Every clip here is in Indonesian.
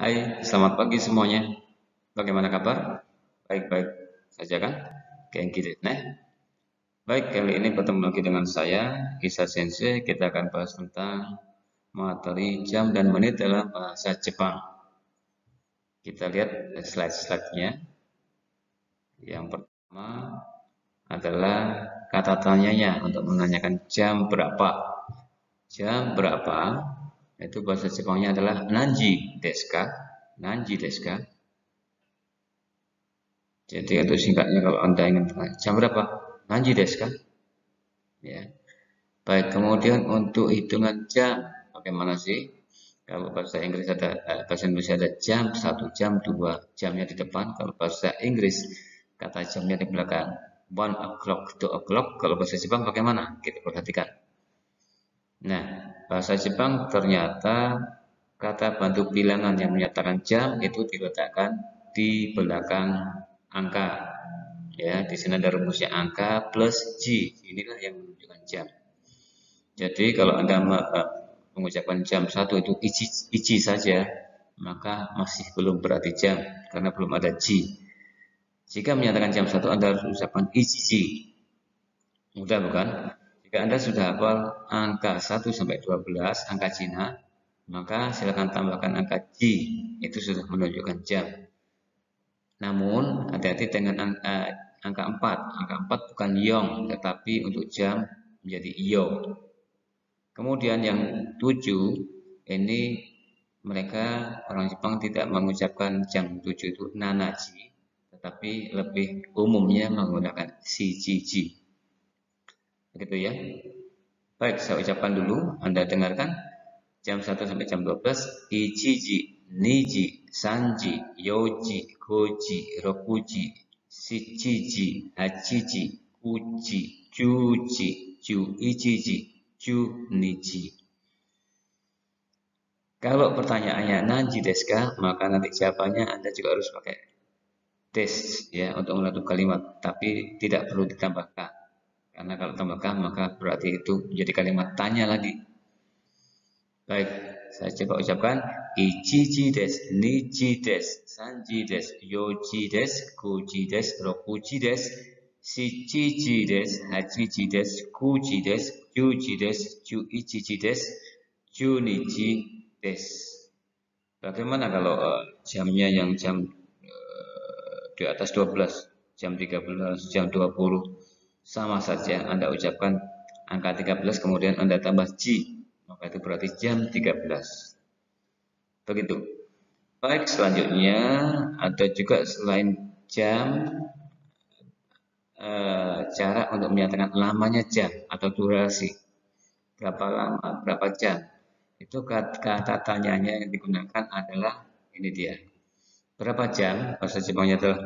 Hai, selamat pagi semuanya. Bagaimana kabar? Baik-baik saja kan? Kayak gitu. Nah, baik, kali ini bertemu lagi dengan saya, Isa Sensei. Kita akan bahas tentang materi jam dan menit dalam bahasa Jepang. Kita lihat slide-slide-nya. Yang pertama adalah kata tanyanya untuk menanyakan jam berapa. Jam berapa? Itu bahasa Jepangnya adalah nanji desu ka? Nanji desu ka? Jadi untuk singkatnya kalau Anda ingin tanya, jam berapa? Nanji desu ka? Ya. Baik, kemudian untuk hitungan jam, bagaimana sih? Kalau bahasa Inggris bahasa Indonesia ada jam, 1 jam, 2 jamnya di depan. Kalau bahasa Inggris kata jamnya di belakang. 1 o'clock, 2 o'clock. Kalau bahasa Jepang bagaimana? Kita perhatikan. Nah, bahasa Jepang ternyata kata bantu bilangan yang menyatakan jam itu diletakkan di belakang angka. Ya, di sini ada rumusnya angka plus J. Inilah yang menunjukkan jam. Jadi kalau Anda mengucapkan jam 1 itu ichi saja, maka masih belum berarti jam karena belum ada J. Jika menyatakan jam 1 Anda harus mengucapkan ichi. Mudah bukan? Jika Anda sudah hafal angka 1 sampai 12, angka Cina, maka silakan tambahkan angka J. Itu sudah menunjukkan jam. Namun, hati-hati dengan angka 4. Angka 4 bukan yong, tetapi untuk jam menjadi yo. Kemudian yang 7, ini mereka orang Jepang tidak mengucapkan jam 7 itu nanaji, tetapi lebih umumnya menggunakan shichiji. Begitu ya. Baik, saya ucapkan dulu, Anda dengarkan. Jam 1 sampai jam 12, ichiji, niji, sanji, yoji, goji, rokuji, shichiji, hachiji, kuji, juji, juichiji, junichi. Kalau pertanyaannya nanji desu ka, maka nanti jawabannya Anda juga harus pakai des ya untuk menutup kalimat, tapi tidak perlu ditambahkan. Karena kalau tambahkan maka berarti itu menjadi kalimat tanya lagi. Baik, saya coba ucapkan ichiji des, niji des, sanji des, yoji des, goji des, rokuji des, shichiji des, hachiji des, kuji des, juji des, juichiji des, junichi des. Bagaimana kalau jamnya yang jam di atas 12, jam 13, jam 20? Sama saja Anda ucapkan angka 13 kemudian Anda tambah J, maka itu berarti jam 13. Begitu. Baik, selanjutnya ada juga selain jam cara untuk menyatakan lamanya jam atau durasi. Berapa lama, berapa jam. Itu kata tanyanya yang digunakan adalah ini dia. Berapa jam? Bahasa Jepangnya adalah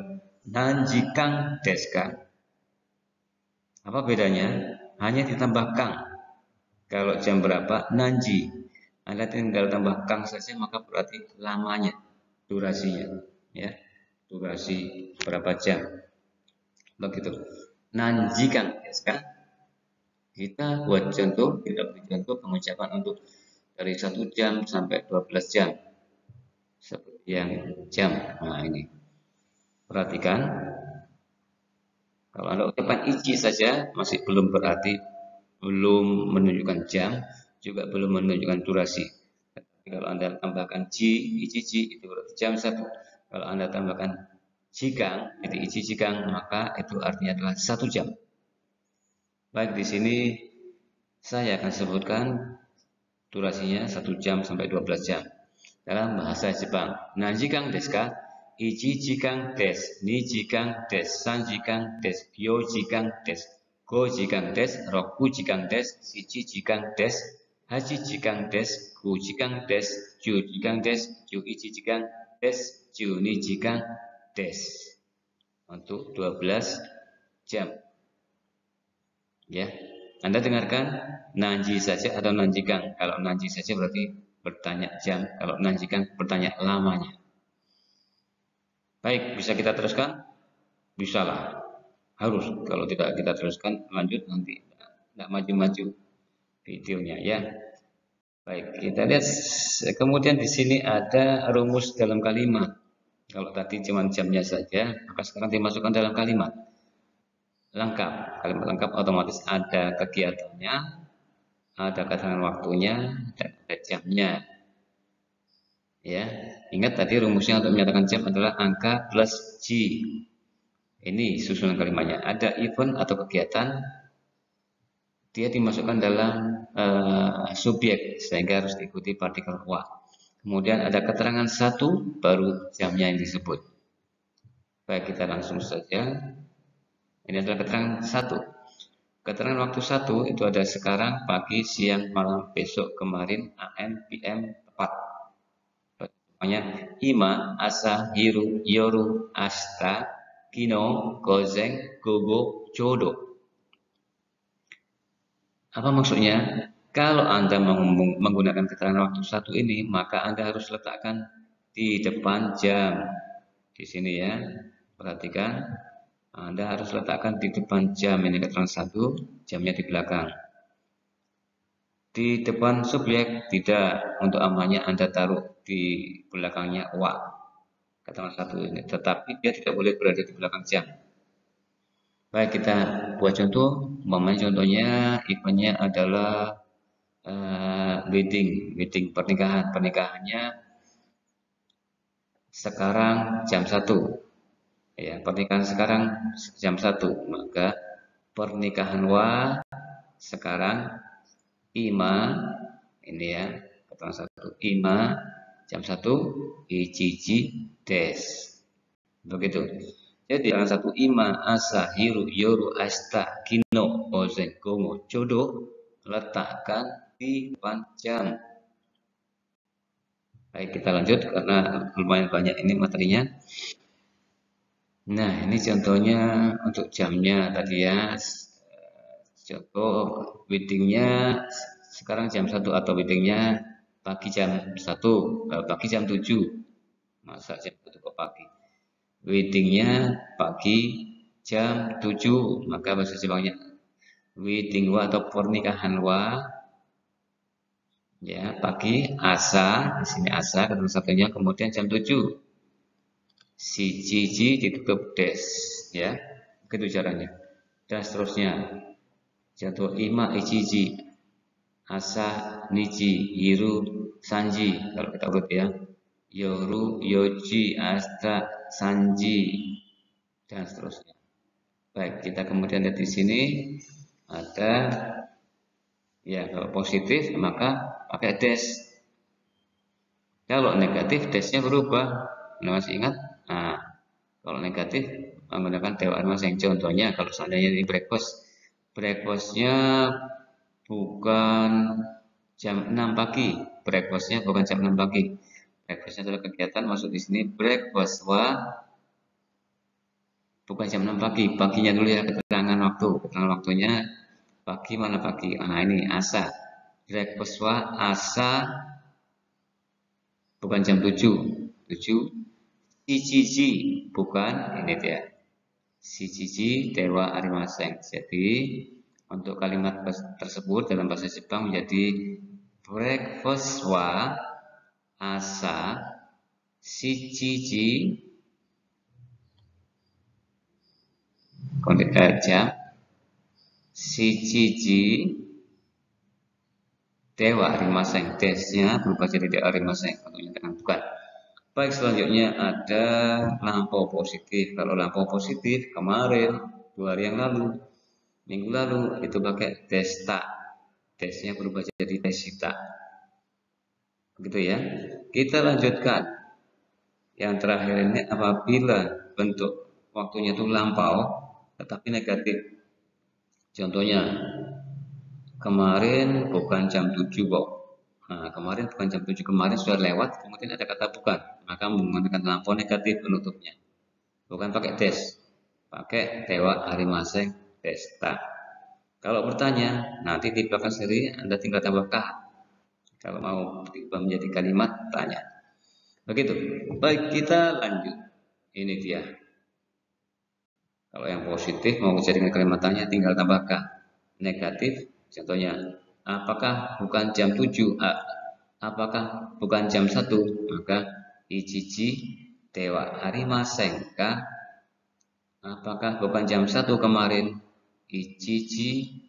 nanjikang desu ka? Apa bedanya? Hanya ditambah kang. Kalau jam berapa? Nanji. Anda tinggal tambah kang saja maka berarti lamanya, durasinya, ya. Durasi berapa jam. Begitu. Nanjikang desu ka? Kita buat contoh, kita beri contoh pengucapan untuk dari 1 jam sampai 12 jam. Seperti yang jam. Nah, ini. Perhatikan. Kalau Anda ucapkan ichi saja masih belum berarti belum menunjukkan jam, juga belum menunjukkan durasi. Tapi kalau Anda tambahkan ichi itu berarti jam 1. Kalau Anda tambahkan jikang, jadi ichi jikang, maka itu artinya adalah 1 jam. Baik, di sini saya akan sebutkan durasinya 1 jam sampai 12 jam. Dalam bahasa Jepang, nanjikang desu ka? 1 jikang desu, 2 jikang desu, 3 jikang desu, 4 jikang desu, 5 jikang desu, 6 jikang desu, 7 jikang desu, 8 jikang desu, 9 jikang desu, 10 jikang desu, 11 jikang desu, 12 jikang desu. Untuk 12 jam. Ya. Anda dengarkan nanji saja atau nanjikang. Kalau nanji saja berarti bertanya jam, kalau nanjikang bertanya lamanya. Baik, bisa kita teruskan? Bisa lah. Harus. Kalau tidak kita teruskan, lanjut nanti tidak maju-maju videonya ya. Baik, kita lihat kemudian di sini ada rumus dalam kalimat. Kalau tadi cuma jamnya saja, maka sekarang dimasukkan dalam kalimat. Lengkap, kalimat lengkap otomatis ada kegiatannya, ada keterangan waktunya, dan ada jamnya. Ya, ingat tadi rumusnya untuk menyatakan jam adalah angka plus G. Ini susunan kalimatnya. Ada event atau kegiatan, dia dimasukkan dalam subjek sehingga harus diikuti partikel wa. Kemudian ada keterangan satu, baru jamnya yang disebut. Baik, kita langsung saja. Ini adalah keterangan satu. Keterangan waktu satu itu ada sekarang, pagi, siang, malam, besok, kemarin, AM, PM, tepat. Namanya ima, asa, hiru, yoru, asta, kino, gozeng, gogo, jodo. Apa maksudnya? Kalau Anda menggunakan keterangan waktu satu ini, maka Anda harus letakkan di depan jam. Di sini ya, perhatikan. Anda harus letakkan di depan jam. Ini keterangan satu, jamnya di belakang. Di depan subjek tidak, untuk amannya Anda taruh di belakangnya wa. Keterangan satu ini, tetapi dia tidak boleh berada di belakang jam. Baik, kita buat contoh. Contohnya eventnya adalah wedding pernikahannya sekarang jam 1 ya, pernikahan sekarang jam 1, maka pernikahan wa sekarang ima, ini ya, keterangan satu, ima jam 1 ijiji des, begitu. Jadi keterangan satu, ima asa hiru yoru asta kino ozen gomo jodo, letakkan di depan jam. Baik, kita lanjut karena lumayan banyak ini materinya. Nah, ini contohnya untuk jamnya tadi ya. Contoh weddingnya sekarang jam 1 atau weddingnya pagi jam 1, pagi jam 7. Masa jam 1 kok pagi? Weddingnya pagi jam 7, maka bahasa Jepangnya wedding wa atau pernikahan wa ya pagi asa, di sini asa keterangan satunya, kemudian jam 7 si jiji ditutup des ya, begitu caranya. Dan seterusnya contoh ima ijiji asa niji hiru sanji, kalau kita urut ya, yoru yoji asta sanji, dan seterusnya. Baik, kita kemudian lihat di sini ada ya, kalau positif maka pakai des. Kalau negatif desnya berubah. Masih ingat? Nah, kalau negatif menggunakan dewa masing. Contohnya kalau seandainya ini breakfastnya bukan jam 6 pagi. Breakfastnya bukan jam 6 pagi. Breakfastnya adalah kegiatan, masuk di sini breakfast wa bukan jam 6 pagi. Paginya dulu ya, keterangan waktu. Keterangan waktunya pagi, mana pagi? Nah, ini asa. Breakfast wa asa bukan jam 7. 7 Shijiji bukan, ini dia. Shijiji dewa arimaseng. Jadi untuk kalimat tersebut dalam bahasa Jepang menjadi breakfast wa asa shijiji jam shijiji dewa arimaseng. Desnya berubah jadi dewa arimaseng untuk menyatakan bukan. Baik, selanjutnya ada lampau positif. Kalau lampau positif kemarin, 2 hari yang lalu, minggu lalu, itu pakai desta. Desnya berubah jadi desita. Begitu ya. Kita lanjutkan. Yang terakhir ini apabila bentuk waktunya itu lampau tetapi negatif. Contohnya kemarin bukan jam 7 kok. Nah, kemarin bukan jam 7, kemarin sudah lewat, kemudian ada kata bukan, maka menggunakan lampau negatif penutupnya. Bukan pakai des, pakai dewa arimaseng desta. Kalau bertanya, nanti di belakang sendiri Anda tinggal tambah kah. Kalau mau diubah menjadi kalimat, tanya. Begitu. Baik, kita lanjut. Ini dia. Kalau yang positif mau jadikan kalimat tanya, tinggal tambah kah. Negatif, contohnya, apakah bukan jam 7? Apakah bukan jam 1? Maka ijiji dewa arimasen ka? Apakah bukan jam 1 kemarin? Ijiji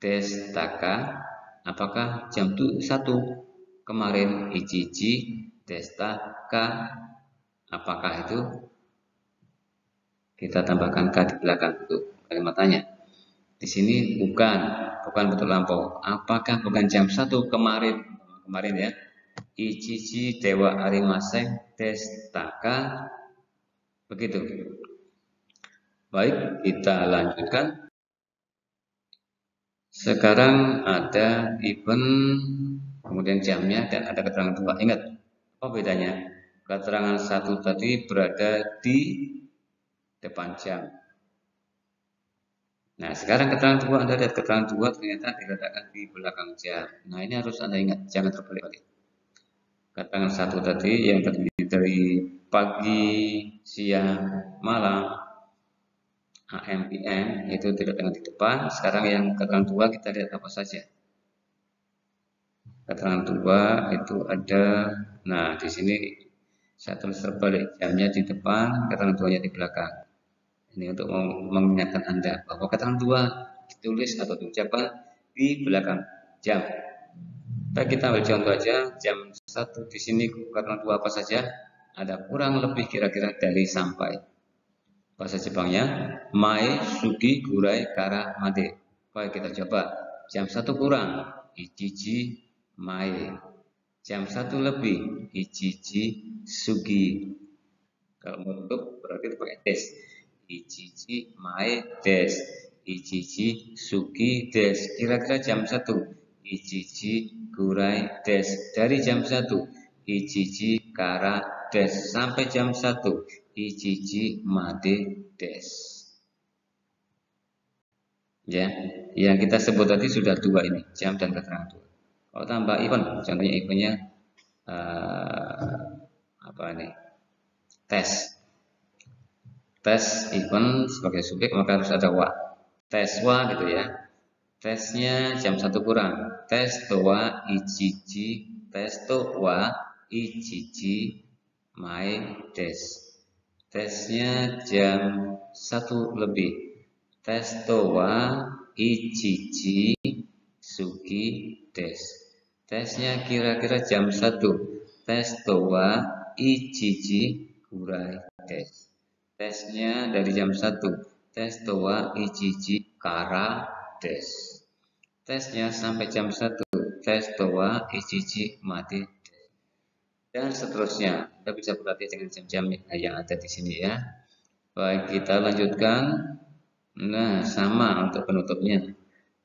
destaka? Apakah jam 1 kemarin? Ijiji destaka? Apakah itu? Kita tambahkan ka di belakang untuk kalimat tanya. Di sini bukan bentuk lampau. Apakah bukan jam 1 kemarin? Kemarin ya. Ichichi dewa arimasen destaka? Begitu. Baik, kita lanjutkan. Sekarang ada event, kemudian jamnya, dan ada keterangan 2. Ingat, apa bedanya? Keterangan 1 tadi berada di depan jam. Nah, sekarang keterangan 2, Anda lihat keterangan 2 ternyata diletakkan di belakang jam. Nah, ini harus Anda ingat, jangan terbalik-balik. Keterangan 1 tadi yang terdiri dari pagi, siang, malam, AM, PM itu diletakkan di depan. Sekarang yang keterangan 2 kita lihat apa saja. Keterangan 2 itu ada, nah di sini saya tulis terbalik, jamnya di depan, keterangan 2-nya di belakang. Ini untuk mengingatkan Anda bahwa keterangan 2 ditulis atau diucapkan di belakang jam. Baik, kita ambil contoh aja, jam 1 di sini keterangan 2 apa saja? Ada kurang lebih kira-kira dari sampai. Bahasa Jepangnya Mae Sugi Gurai Kara Made. Baik, kita coba. Jam 1 kurang, Ichiji Mae. Jam 1 lebih, Ichiji Sugi. Kalau mau tutup berarti pakai des. Ichiji Mae des. Ichiji Sugi des. Kira-kira jam 1, Ichiji Gurai des. Dari jam 1, Ichiji Kara des. Sampai jam 1, Ichiji Made des. Ya, yang kita sebut tadi sudah 2 ini, jam dan keterangan 2. Kalau tambah event, contohnya eventnya apa ini? Tes event sebagai subjek maka harus ada wa. Tes wa gitu ya. Tesnya jam 1 kurang. Tes wa ichiji, tes wa ichiji mae des. Tesnya jam 1 lebih. Tes wa ichiji sugi des. Tesnya kira-kira jam 1. Tes wa ichiji gurai des. Tesnya dari jam 1. Tes wa ichiji kara des. Tesnya sampai jam 1. Tes wa ichiji made des. Dan seterusnya. Kita bisa berlatih dengan jam-jam yang ada di sini ya. Baik, kita lanjutkan. Nah, sama untuk penutupnya.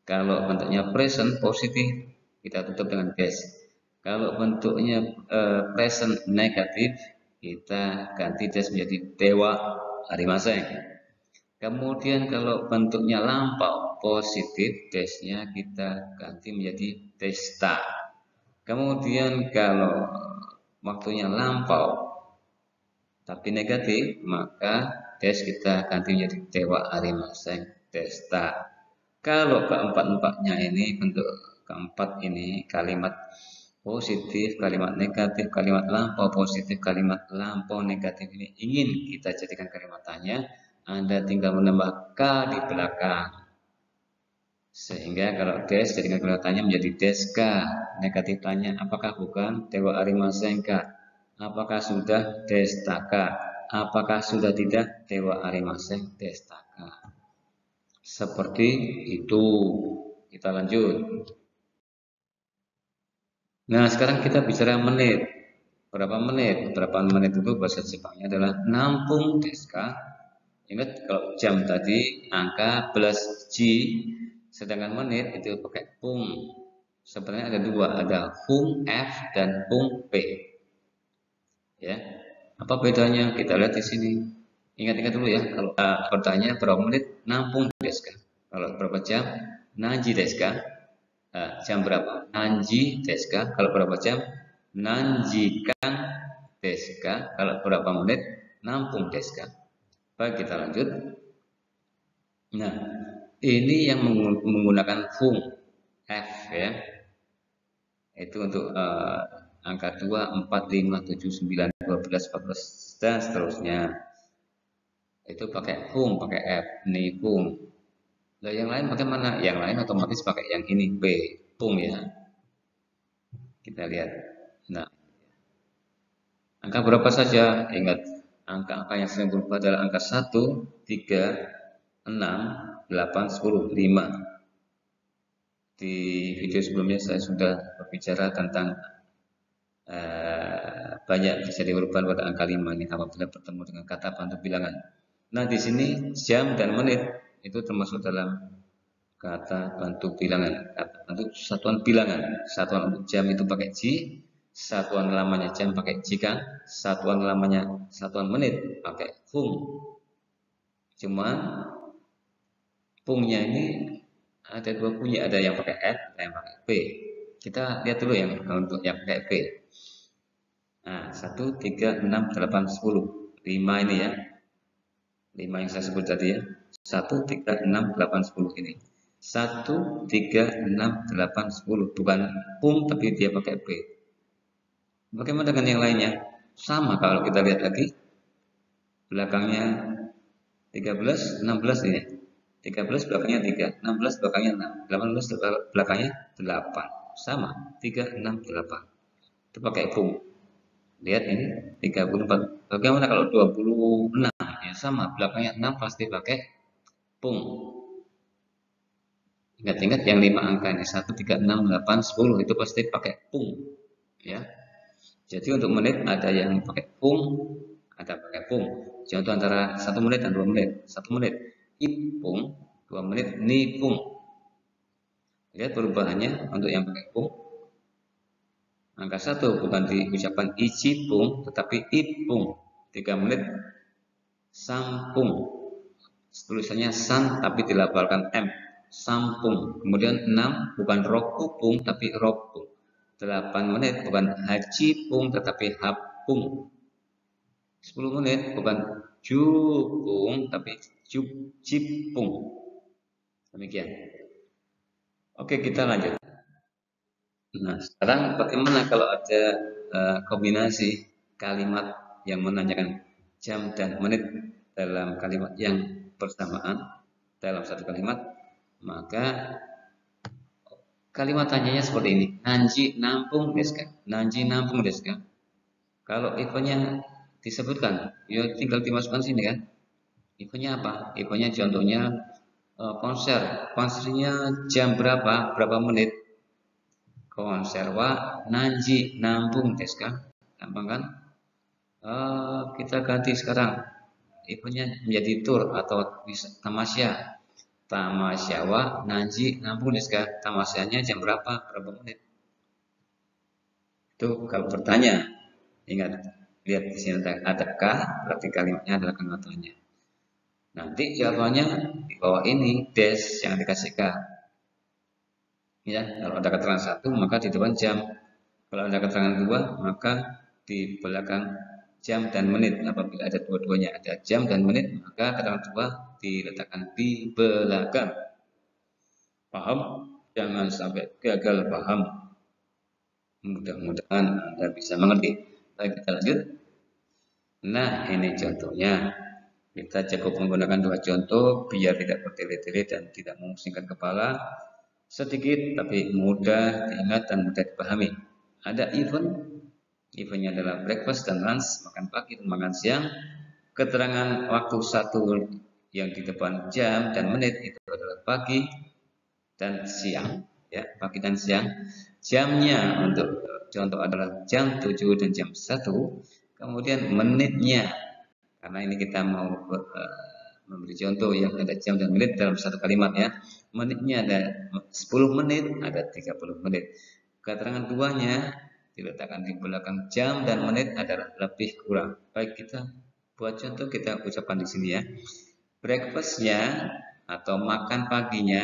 Kalau bentuknya present positif, kita tutup dengan des. Kalau bentuknya present negatif, kita ganti des menjadi dewa arimasen. Kemudian kalau bentuknya lampau positif, desnya kita ganti menjadi desta. Kemudian kalau waktunya lampau tapi negatif, maka des kita ganti menjadi dewa arimasen desta. Kalau keempat-empatnya ini, bentuk keempat ini kalimat positif, kalimat negatif, kalimat lampau positif, kalimat lampau negatif ini ingin kita jadikan kalimat tanya, Anda tinggal menambah k di belakang. Sehingga kalau des jadikan kalimat tanya menjadi deska. Negatif tanya, apakah bukan dewa arimasenka? Apakah sudah destaka? Apakah sudah tidak dewa arimasen destaka? Seperti itu. Kita lanjut. Nah, sekarang kita bicara menit. Berapa menit? Berapa menit itu bahasa Jepangnya adalah nampung deska. Ingat kalau jam tadi angka plus J, sedangkan menit itu pakai pung. Sebenarnya ada 2, ada pung F dan pung P. Ya. Apa bedanya? Kita lihat di sini. Ingat-ingat dulu ya, kalau bertanya berapa menit nampung deska. Kalau berapa jam? Nanji deska. Jam berapa? Nanji deska. Kalau berapa jam? Nanjikan deska. Kalau berapa menit? Nampung deska. Baik, kita lanjut. Nah, ini yang menggunakan fung F ya. Itu untuk angka 2, 4, 5, 7, 9, 12, 14 dan seterusnya. Itu pakai pung, pakai F, nih pung. Nah, yang lain bagaimana? Yang lain otomatis pakai yang ini P, pung ya. Kita lihat. Nah, angka berapa saja? Ingat, angka-angka yang sering berubah adalah angka 1, 3, 6, 8, 10, 5. Di video sebelumnya saya sudah berbicara tentang banyak terjadi perubahan pada angka 5 ini apabila bertemu dengan kata bantu bilangan. Nah, di sini jam dan menit itu termasuk dalam kata bantu bilangan, kata bantu satuan bilangan. Satuan untuk jam itu pakai J, satuan lamanya jam pakai J kan, satuan menit pakai fung. Cuman fungnya ini ada dua bunyi, ada yang pakai F, ada yang pakai P. Kita lihat dulu yang untuk yang pakai P. Nah, 1, 3, 6, 8, 10. 5 ini ya. 5 yang saya sebut tadi ya. 1, 3, 6, 8, 10 ini. 1, 3, 6, 8, 10. Bukan pung tapi dia pakai P. Bagaimana dengan yang lainnya? Sama kalau kita lihat lagi. Belakangnya 13, 16 ini. 13 belakangnya 3, 16 belakangnya 6, 18 belakangnya 8. Sama, 3, 6, 8. Itu pakai pung. Lihat ini 34. Bagaimana kalau 26? Ya sama, belakangnya 6 pasti pakai pung. Ingat-ingat yang 5 angka ini 1, 3, 6, 8, 10 itu pasti pakai pung. Ya. Jadi untuk menit ada yang pakai pung, ada pakai pung. Contoh antara 1 menit dan 2 menit. 1 menit ipung, 2 menit nipung. Lihat perubahannya untuk yang pakai pung. Angka 1 bukan diucapkan icipung tetapi ipung. 3 menit sampung. Tulisannya san tapi dilafalkan m. Sampung. Kemudian 6 bukan rokupung tapi ropung. 8 menit bukan hacipung tetapi hapung. 10 menit bukan jupung tapi jupcipung. Demikian. Oke, kita lanjut. Nah, sekarang bagaimana kalau ada kombinasi kalimat yang menanyakan jam dan menit dalam kalimat yang bersamaan dalam satu kalimat? Maka kalimat tanyanya seperti ini. Nanji nampung desu ka? Nanji nampung desu ka? Kalau eventnya disebutkan, ya tinggal dimasukkan sini kan. Eventnya apa? Eventnya contohnya konser. Konsernya jam berapa? Berapa menit? Konser wa nanji nampung desu ka? Gampang kan? Kita ganti sekarang. Eventnya menjadi tour atau tamasya. Tamasya wa nanji nampung desu ka? Tamasyanya jam berapa? Berapa menit? Itu kalau bertanya. Ingat, lihat di sini ada K, berarti kalimatnya adalah kalimat tanya. Nanti jawabannya di bawah ini des yang dikasih K. Ya, kalau ada keterangan 1 maka di depan jam. Kalau ada keterangan 2 maka di belakang jam dan menit. Apabila ada dua-duanya, ada jam dan menit, maka keterangan 2 diletakkan di belakang. Paham? Jangan sampai gagal paham. Mudah-mudahan Anda bisa mengerti. Baik, kita lanjut. Nah, ini contohnya. Kita cukup menggunakan 2 contoh biar tidak bertele-tele dan tidak memusingkan kepala. Sedikit tapi mudah diingat dan mudah dipahami. Ada eventnya adalah breakfast dan lunch, makan pagi dan makan siang. Keterangan waktu 1 yang di depan jam dan menit itu adalah pagi dan siang, ya, pagi dan siang. Jamnya untuk contoh adalah jam 7 dan jam 1. Kemudian menitnya, karena ini kita mau memberi contoh yang ada jam dan menit dalam satu kalimat ya. Menitnya ada 10 menit, ada 30 menit. Keterangan 2-nya diletakkan di belakang jam dan menit adalah lebih kurang. Baik, kita buat contoh, kita ucapkan di sini ya. Breakfastnya atau makan paginya,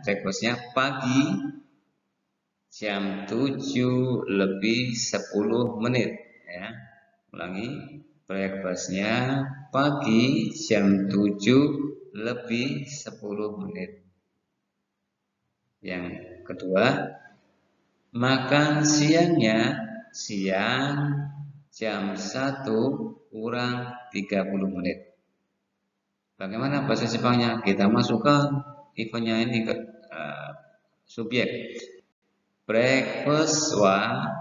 breakfastnya pagi jam 7 lebih 10 menit ya. Ulangi, breakfastnya pagi jam 7 lebih 10 menit. Yang kedua, Makan siangnya siang jam 1 kurang 30 menit. Bagaimana bahasa Jepangnya? Kita masukkan eventnya ini ke subjek. Breakfast wa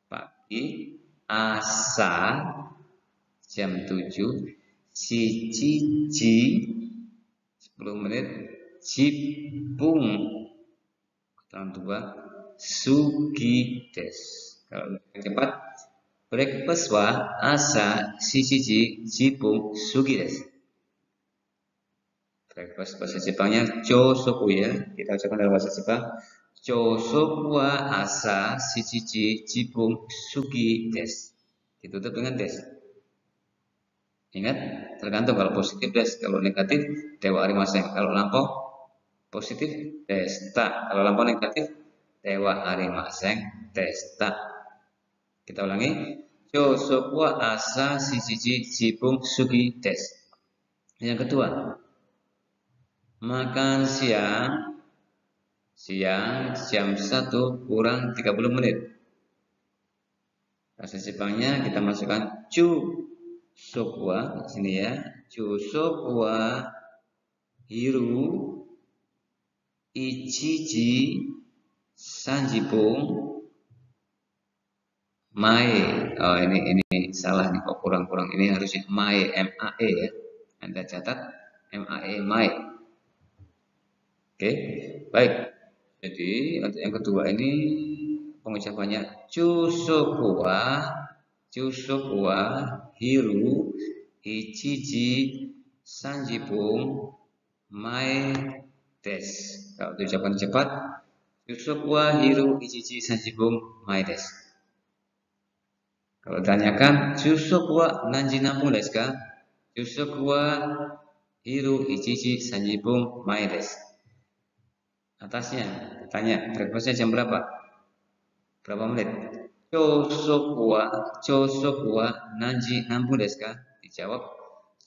pagi, asa jam 7, shichiji 10 menit, jipung tahun 2, sugi des. Kalau cepat, breakfast wa asa shichiji jipung sugi des. Breakfast bahasa Jepangnya chosoku ya. Kita ucapkan dalam bahasa Jepang. Chosoku wa asa shichiji jipung sugi des. Ditutup dengan des. Ingat, tergantung kalau positif des, kalau negatif dewa arimaseng. Kalau lampau positif desta. Kalau lampau negatif dewa arimaseng desta. Kita ulangi. Chosoku wa asa shichiji jipung sugi des. Yang kedua, makan siang jam 1 kurang 30 menit. Bahasa Jepangnya kita masukkan chu sokwa sini ya. Chu sokwa hiru ichiji sanjipung mae. Oh ini salah nih kok kurang-kurang. Ini harusnya mae MAE ya. Anda catat MAE mae. Oke, baik. Jadi untuk yang kedua ini pengucapannya chusokwa hiru ichiji sanjipung mae des. Kalau ucapan cepat, chusokwa hiru ichiji sanjipung mae des. Kalau tanyakan chusokwa nanji nampung desu ka? Chusokwa hiru ichiji sanjipung mae des. Atasnya tanya breakfastnya jam berapa? Berapa menit? Chosokwa nanji nampung desu ka? Dijawab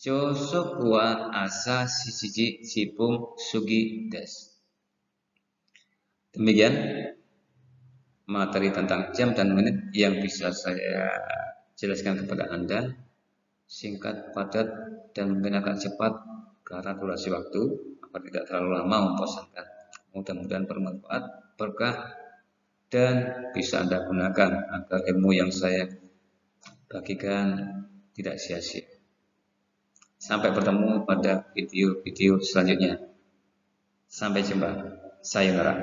chosokwa asa shichiji jipung sugi desu. Demikian materi tentang jam dan menit yang bisa saya jelaskan kepada Anda. Singkat, padat, dan mungkin agak cepat karena durasi waktu agar tidak terlalu lama membosankan. Mudah-mudahan bermanfaat, berkah, dan bisa Anda gunakan agar ilmu yang saya bagikan tidak sia-sia. Sampai bertemu pada video-video selanjutnya. Sampai jumpa. Sayonara.